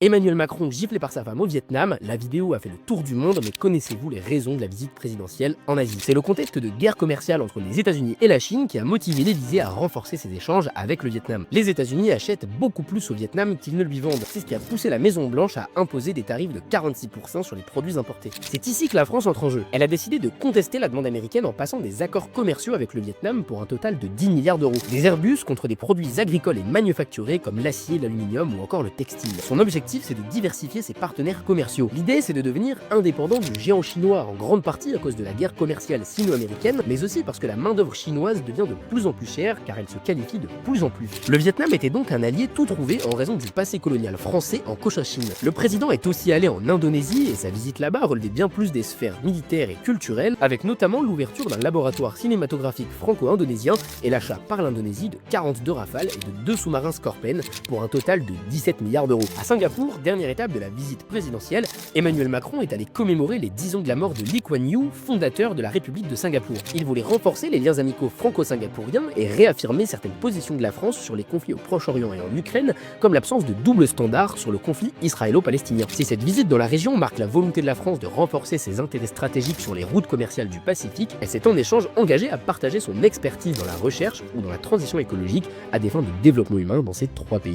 Emmanuel Macron giflé par sa femme au Vietnam, la vidéo a fait le tour du monde, mais connaissez-vous les raisons de la visite présidentielle en Asie? C'est le contexte de guerre commerciale entre les États-Unis et la Chine qui a motivé l'Élysée à renforcer ses échanges avec le Vietnam. Les États-Unis achètent beaucoup plus au Vietnam qu'ils ne lui vendent. C'est ce qui a poussé la Maison-Blanche à imposer des tarifs de 46% sur les produits importés. C'est ici que la France entre en jeu. Elle a décidé de contester la demande américaine en passant des accords commerciaux avec le Vietnam pour un total de 10 milliards d'euros. Des Airbus contre des produits agricoles et manufacturés comme l'acier, l'aluminium ou encore le textile. Son objectif, c'est de diversifier ses partenaires commerciaux. L'idée, c'est de devenir indépendant du géant chinois, en grande partie à cause de la guerre commerciale sino-américaine, mais aussi parce que la main-d'œuvre chinoise devient de plus en plus chère car elle se qualifie de plus en plus. Le Vietnam était donc un allié tout trouvé en raison du passé colonial français en Cochinchine. Le président est aussi allé en Indonésie et sa visite là-bas relevait bien plus des sphères militaires et culturelles, avec notamment l'ouverture d'un laboratoire cinématographique franco-indonésien et l'achat par l'Indonésie de 42 Rafales et de 2 sous-marins Scorpène pour un total de 17 milliards d'euros. À Singapour, dernière étape de la visite présidentielle, Emmanuel Macron est allé commémorer les 10 ans de la mort de Lee Kuan Yew, fondateur de la République de Singapour. Il voulait renforcer les liens amicaux franco-singapouriens et réaffirmer certaines positions de la France sur les conflits au Proche-Orient et en Ukraine, comme l'absence de double standard sur le conflit israélo-palestinien. Si cette visite dans la région marque la volonté de la France de renforcer ses intérêts stratégiques sur les routes commerciales du Pacifique, elle s'est en échange engagée à partager son expertise dans la recherche ou dans la transition écologique à des fins de développement humain dans ces 3 pays.